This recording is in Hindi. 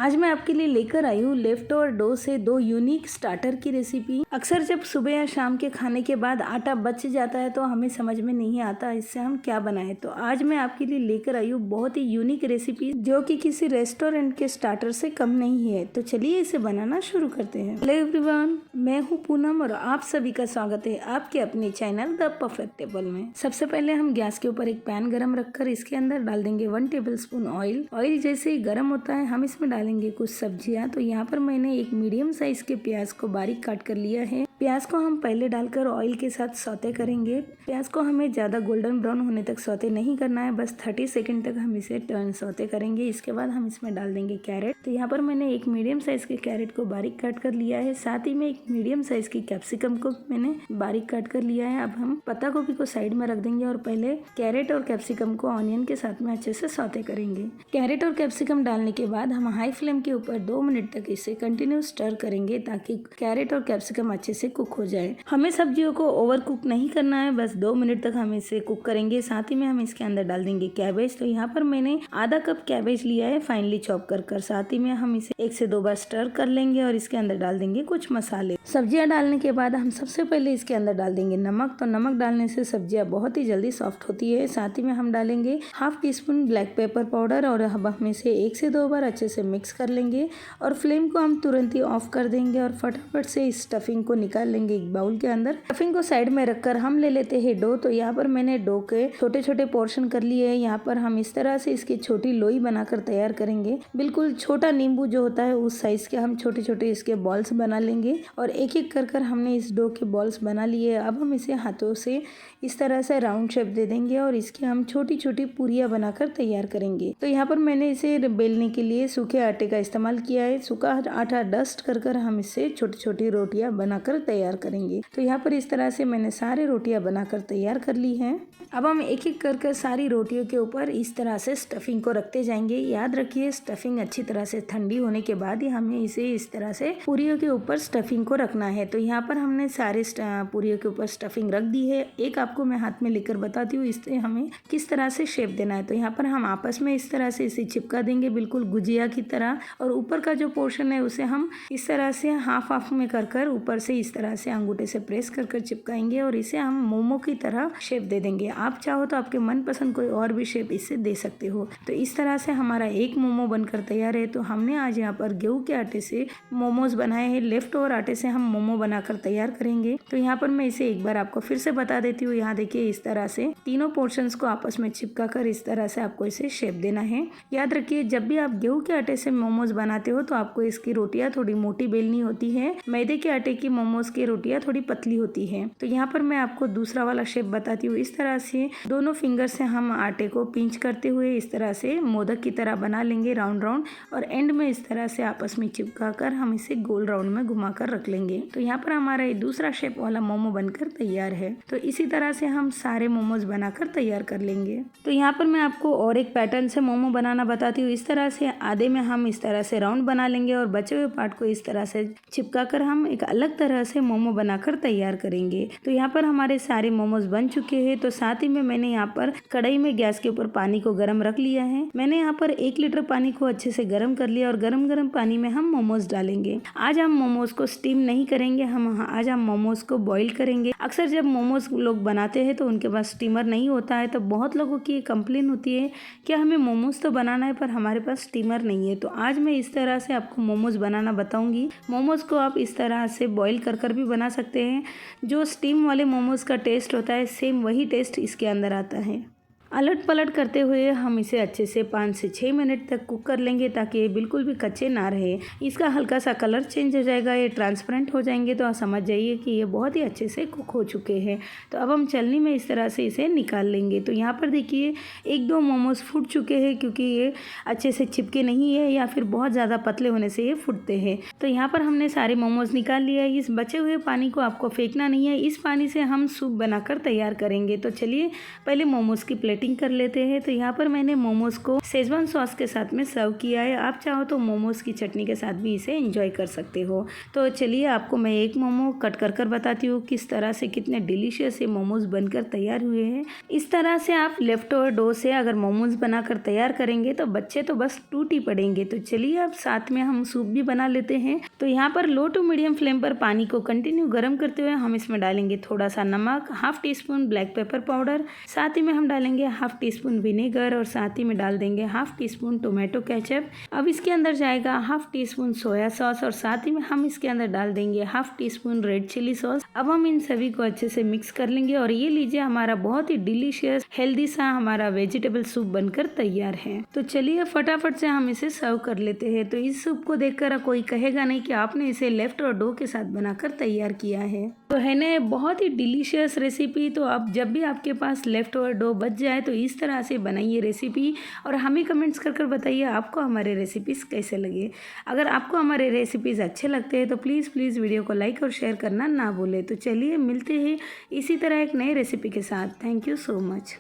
आज मैं आपके लिए लेकर आई हूँ लेफ्ट ओवर डो से दो यूनिक स्टार्टर की रेसिपी। अक्सर जब सुबह या शाम के खाने के बाद आटा बच जाता है तो हमें समझ में नहीं आता इससे हम क्या बनाएं। तो आज मैं आपके लिए लेकर आई हूँ बहुत ही यूनिक रेसिपी जो कि किसी रेस्टोरेंट के स्टार्टर से कम नहीं है। तो चलिए इसे बनाना शुरू करते हैं। हेलो एवरीवन, मैं हूँ पूनम और आप सभी का स्वागत है आपके अपने चैनल द परफेक्ट टेबल में। सबसे पहले हम गैस के ऊपर एक पैन गरम रखकर इसके अंदर डाल देंगे 1 टेबलस्पून ऑयल। ऑयल जैसे ही गर्म होता है हम इसमें डालेंगे कुछ सब्जियां। तो यहाँ पर मैंने एक मीडियम साइज के प्याज को बारीक काट कर लिया है। प्याज को हम पहले डालकर ऑयल के साथ सौते करेंगे। प्याज को हमें ज़्यादा गोल्डन ब्राउन होने तक सौते नहीं करना है, बस 30 सेकंड तक हम इसे टर्न सौते करेंगे। इसके बाद हम इसमें डाल देंगे कैरेट। तो यहाँ पर मैंने एक मीडियम साइज के कैरेट को बारीक काट कर लिया है। साथ ही में एक मीडियम साइज की कैप्सिकम को मैंने बारीक काट कर लिया है। अब हम पत्ता गोभी को साइड में रख देंगे और पहले कैरेट और कैप्सिकम को ऑनियन के साथ में अच्छे से सौते करेंगे। कैरेट और कैप्सिकम डालने के बाद हम हाई फ्लेम के ऊपर 2 मिनट तक इसे कंटिन्यू स्टर करेंगे ताकि कैरेट और कैप्सिकम अच्छे से कुक हो जाए। हमें सब्जियों को ओवर कुक नहीं करना है, बस 2 मिनट तक हम इसे कुक करेंगे। साथ ही में हम इसके अंदर डाल देंगे कैबेज। तो यहाँ पर मैंने आधा कप कैबेज लिया है फाइनली चॉप कर। साथ ही में हम इसे 1 से 2 बार स्टर कर लेंगे और इसके अंदर डाल देंगे कुछ मसाले। सब्जियां डालने के बाद हम सबसे पहले इसके अंदर डाल देंगे नमक। तो नमक डालने से सब्जियां बहुत ही जल्दी सॉफ्ट होती है। साथ ही में हम डालेंगे half tea spoon black pepper powder और हम इसे 1 से 2 बार अच्छे से मिक्स कर लेंगे और फ्लेम को हम तुरंत ही ऑफ कर देंगे और फटाफट से इस स्टफिंग को निकाल लेंगे एक बाउल के अंदर। स्टफिंग को साइड में रखकर हम ले लेते हैं डो। तो यहाँ पर मैंने डो के छोटे छोटे पोर्शन कर लिए हैं। यहाँ पर हम इस तरह से इसकी छोटी लोई बनाकर तैयार करेंगे। बिल्कुल छोटा नींबू जो होता है उस साइज के हम छोटे छोटे इसके बॉल्स बना लेंगे और एक एक कर हमने इस डो के बॉल्स बना लिए। अब हम इसे हाथों से इस तरह से राउंड शेप दे देंगे और इसकी हम छोटी छोटी पूरियां बनाकर तैयार करेंगे। तो यहाँ पर मैंने इसे बेलने के लिए सूखे आटे का इस्तेमाल किया है। सूखा आटा डस्ट कर हम इससे छोटी छोटी रोटियां बनाकर तैयार करेंगे। तो यहाँ पर इस तरह से मैंने सारी रोटियां बनाकर तैयार कर ली हैं। अब हम एक एक कर सारी रोटियों के ऊपर इस तरह से स्टफिंग को रखते जाएंगे। याद रखिए स्टफिंग अच्छी तरह से ठंडी होने के बाद ही हमें इसे इस तरह से पूरियों के ऊपर स्टफिंग को रखना है। तो यहाँ पर हमने सारे पूरियों के ऊपर स्टफिंग रख दी है। एक आपको मैं हाथ में लेकर बताती हूँ इससे हमें किस तरह से शेप देना है। तो यहाँ पर हम आपस में इस तरह से इसे चिपका देंगे बिल्कुल गुजिया की तरह और ऊपर का जो पोर्शन है उसे हम इस तरह से हाफ हाफ में कर ऊपर से इस तरह से अंगूठे से प्रेस कर चिपकाएंगे और इसे हम मोमो की तरह शेप दे देंगे। आप चाहो तो आपके मनपसंद कोई और भी शेप इससे दे सकते हो। तो इस तरह से हमारा एक मोमो बनकर तैयार है। तो हमने आज यहाँ पर गेहूं के आटे से मोमोज बनाए हैं। लेफ्ट ओवर आटे से हम मोमो बनाकर तैयार करेंगे। तो यहाँ पर मैं इसे एक बार आपको फिर से बता देती हूँ। यहाँ देखिए इस तरह से तीनों पोर्शंस को आपस में चिपका कर इस तरह से आपको इसे शेप देना है। याद रखिए जब भी आप गेहूं के आटे से मोमोज बनाते हो तो आपको इसकी रोटियां थोड़ी मोटी बेलनी होती है। मैदे के आटे की मोमोज की रोटियां थोड़ी पतली होती है। तो यहाँ पर मैं आपको दूसरा वाला शेप बताती हूँ। इस तरह से दोनों फिंगर से हम आटे को पिंच करते हुए इस तरह से मोदक की तरह बना लेंगे राउंड राउंड और एंड में इस तरह से आपस में चिपका कर हम इसे गोल राउंड में घुमा कर रख लेंगे। तो यहाँ पर हमारा ये दूसरा शेप वाला मोमो बनकर तैयार है। तो इसी तरह से हम सारे मोमोज बनाकर तैयार कर लेंगे। तो यहाँ पर मैं आपको और एक पैटर्न से मोमो बनाना बताती हूँ। इस तरह से आधे में हम इस तरह से राउंड बना लेंगे और बचे हुए पार्ट को इस तरह से चिपका कर हम एक अलग तरह से मोमो बनाकर तैयार करेंगे। तो यहाँ पर हमारे सारे मोमोज बन चुके हैं। तो साथ ही में मैंने यहाँ पर कढ़ाई में गैस के ऊपर पानी को गर्म रख लिया है। मैंने यहाँ पर 1 लीटर पानी को अच्छे से गर्म कर लिया और गरम गरम पानी में हम मोमोज डालेंगे। आज हम मोमोज को स्टीम नहीं करेंगे, आज हम मोमोज को बॉईल करेंगे। अक्सर जब मोमोज लोग बनाते हैं तो उनके पास स्टीमर नहीं होता है। तो बहुत लोगों की कंप्लेन होती है कि हमें मोमोज तो बनाना है पर हमारे पास स्टीमर नहीं है। तो आज मैं इस तरह से आपको मोमोज बनाना बताऊंगी। मोमोज को आप इस तरह से बॉईल कर भी बना सकते हैं। जो स्टीम वाले मोमोज का टेस्ट होता है सेम वही टेस्ट इसके अंदर आता है। अलट पलट करते हुए हम इसे अच्छे से 5 से 6 मिनट तक कुक कर लेंगे ताकि ये बिल्कुल भी कच्चे ना रहे। इसका हल्का सा कलर चेंज हो जाएगा, ये ट्रांसपेरेंट हो जाएंगे तो आप समझ जाइए कि ये बहुत ही अच्छे से कुक हो चुके हैं। तो अब हम छलनी में इस तरह से इसे निकाल लेंगे। तो यहाँ पर देखिए 1-2 मोमोज फूट चुके हैं क्योंकि ये अच्छे से चिपके नहीं है या फिर बहुत ज़्यादा पतले होने से ये फूटते हैं। तो यहाँ पर हमने सारे मोमोज निकाल लिया है। इस बचे हुए पानी को आपको फेंकना नहीं है। इस पानी से हम सूप बनाकर तैयार करेंगे। तो चलिए पहले मोमोज की प्लेट प्लेटिंग कर लेते हैं। तो यहाँ पर मैंने मोमोज को शेजवान सॉस के साथ में सर्व किया है। आप चाहो तो मोमोज की चटनी के साथ भी इसे एंजॉय कर सकते हो। तो चलिए आपको मैं एक मोमो कट कर बताती हूँ किस तरह से कितने डिलीशियस ये मोमोज बनकर तैयार हुए हैं। इस तरह से आप लेफ्ट ओवर डो से अगर मोमोज बनाकर तैयार करेंगे तो बच्चे तो बस टूट ही पड़ेंगे। तो चलिए अब साथ में हम सूप भी बना लेते हैं। तो यहाँ पर लो टू मीडियम फ्लेम पर पानी को कंटिन्यू गर्म करते हुए हम इसमें डालेंगे थोड़ा सा नमक, half tea spoon black pepper powder, साथ ही में हम डालेंगे हाफ टी स्पून विनेगर और साथ ही में डाल देंगे half teaspoon tomato ketchup. अब इसके अंदर जाएगा half teaspoon soya sauce और साथ ही में हम इसके अंदर डाल देंगे half teaspoon red chilli sauce. अब हम इन सभी को अच्छे से मिक्स कर लेंगे और ये लीजिए हमारा बहुत ही डिलीशियस हेल्दी सा हमारा वेजिटेबल सूप बनकर तैयार है। तो चलिए फटाफट से हम इसे सर्व कर लेते हैं। तो इस सूप को देखकर कोई कहेगा नहीं कि आपने इसे लेफ्ट और डो के साथ बनाकर तैयार किया है। तो है ना बहुत ही डिलीशियस रेसिपी। तो आप जब भी आपके पास लेफ्ट ओवर डो बच जाए तो इस तरह से बनाइए रेसिपी और हमें कमेंट्स कर बताइए आपको हमारे रेसिपीज़ कैसे लगे। अगर आपको हमारे रेसिपीज़ अच्छे लगते हैं तो प्लीज़ वीडियो को लाइक और शेयर करना ना भूलें। तो चलिए मिलते हैं इसी तरह एक नई रेसिपी के साथ। Thank you so much.